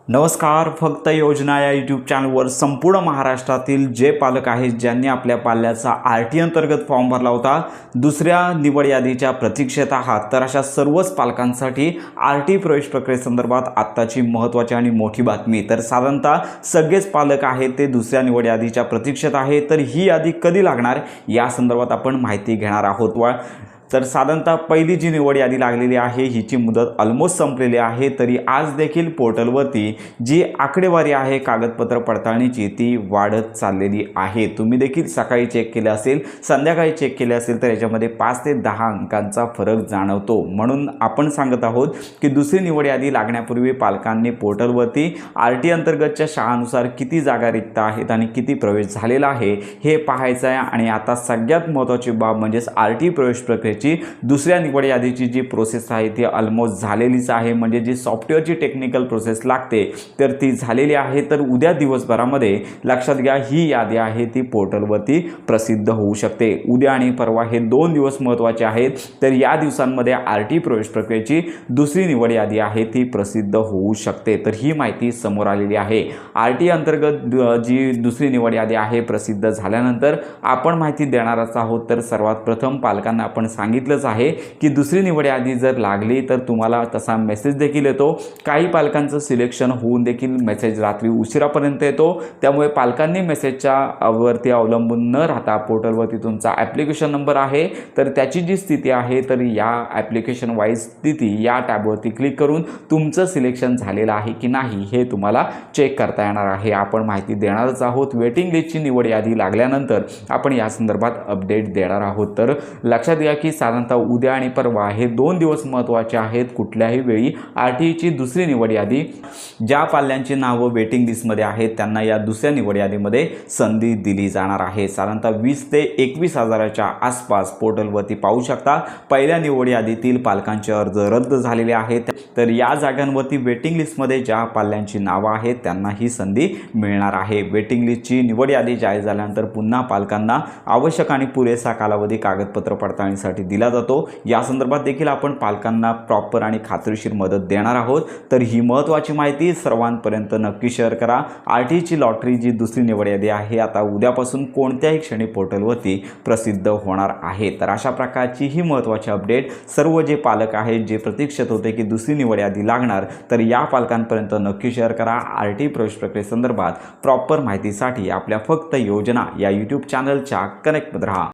नमस्कार. फक्त योजना या यूट्यूब चॅनलवर संपूर्ण महाराष्ट्रातील जे पालक आहेत ज्यांनी आपल्या पाल्याचा RT अंतर्गत फॉर्म भरला होता, दुसऱ्या निवड यादीच्या प्रतीक्षेत आहात, तर अशा सर्वच पालकांसाठी RT प्रवेश प्रक्रियेसंदर्भात आत्ताची महत्त्वाची आणि मोठी बातमी. तर साधारणतः सगळेच पालक आहेत ते दुसऱ्या निवड यादीच्या प्रतीक्षेत आहेत. तर ही यादी कधी लागणार या संदर्भात आपण माहिती घेणार आहोत. तर साधारणतः पहिली जी निवड यादी लागलेली आहे हिची मुदत ऑलमोस्ट संपलेली आहे. तरी आज देखील पोर्टलवरती जी आकडेवारी आहे कागदपत्र पडताळणीची ती वाढत चाललेली आहे. तुम्ही देखील सकाळी चेक केले असेल, संध्याकाळी चेक केले असेल, तर याच्यामध्ये 5 ते 10 अंकांचा फरक जाणवतो. म्हणून आपण सांगत आहोत की दुसरी निवड यादी लागण्यापूर्वी पालकांनी पोर्टलवरती RT अंतर्गतच्या शाळांनुसार किती जागा रिक्त आहेत आणि किती प्रवेश झालेला आहे हे पाहायचं आहे. आणि आता सगळ्यात महत्त्वाची बाब म्हणजेच RT प्रवेश प्रक्रियेची दुसऱ्या निवड यादीची जी प्रोसेस आहे ती ऑलमोस्ट झालेलीच आहे. म्हणजे जी सॉफ्टवेअरची टेक्निकल प्रोसेस लागते तर ती झालेली आहे. तर उद्या दिवसभरामध्ये लक्षात घ्या ही यादी आहे ती पोर्टलवरती प्रसिद्ध होऊ शकते. उद्या आणि परवा हे 2 दिवस महत्त्वाचे आहेत. तर या दिवसांमध्ये RT प्रवेश प्रक्रियेची दुसरी निवड यादी आहे ती प्रसिद्ध होऊ शकते. तर ही माहिती समोर आलेली आहे. RT अंतर्गत जी दुसरी निवड यादी आहे प्रसिद्ध झाल्यानंतर आपण माहिती देणारच आहोत. तर सर्वात प्रथम पालकांना आपण सांगितलंच आहे की दुसरी निवड यादी जर लागली तर तुम्हाला तसा मेसेज देखील येतो. काही पालकांचं सिलेक्शन होऊन देखील मेसेज रात्री उशिरापर्यंत येतो. त्यामुळे पालकांनी मेसेजच्या वरती अवलंबून न राहता पोर्टलवरती तुमचा ॲप्लिकेशन नंबर आहे तर त्याची जी स्थिती आहे तर या ॲप्लिकेशन वाईज स्थिती या टॅबवरती क्लिक करून तुमचं सिलेक्शन झालेलं आहे की नाही हे तुम्हाला चेक करता येणार आहे. आपण माहिती देणारच आहोत. वेटिंग लिस्टची निवड यादी लागल्यानंतर आपण या संदर्भात अपडेट देणार आहोत. तर लक्षात घ्या की साधारणतः उद्या आणि परवा हे 2 दिवस महत्त्वाचे आहेत. कुठल्याही वेळी RTची दुसरी निवड यादी ज्या पाल्यांची नावं वेटिंग लिस्टमध्ये आहेत त्यांना या दुसऱ्या निवड यादीमध्ये संधी दिली जाणार आहे. साधारणतः 20 ते 21 हजाराच्या आसपास पोर्टलवरती पाहू शकता. पहिल्या निवड यादीतील पालकांचे अर्ज रद्द झालेले आहेत. तर या जागांवरती वेटिंग लिस्टमध्ये ज्या पाल्यांची नावं आहेत त्यांना ही संधी मिळणार आहे. वेटिंग लिस्टची निवड यादी जाहीर झाल्यानंतर पुन्हा पालकांना आवश्यक आणि पुरेसा कालावधी कागदपत्र पडताळणीसाठी दिला जातो. या संदर्भात देखील आपण पालकांना प्रॉपर आणि खात्रीशीर मदत देणार आहोत. तर ही महत्त्वाची माहिती सर्वांपर्यंत नक्की शेअर करा. RTची लॉटरी जी दुसरी निवड यादी आहे आता उद्यापासून कोणत्याही क्षणी पोर्टलवरती प्रसिद्ध होणार आहे. तर अशा प्रकारची ही महत्त्वाची अपडेट सर्व जे पालक आहेत जे प्रतीक्षेत होते की दुसरी निवड यादी लागणार तर या पालकांपर्यंत नक्की शेअर करा. RT प्रवेश प्रक्रियेसंदर्भात प्रॉपर माहितीसाठी आपल्या फक्त योजना या यूट्यूब चॅनलच्या कनेक्टमध्ये राहा.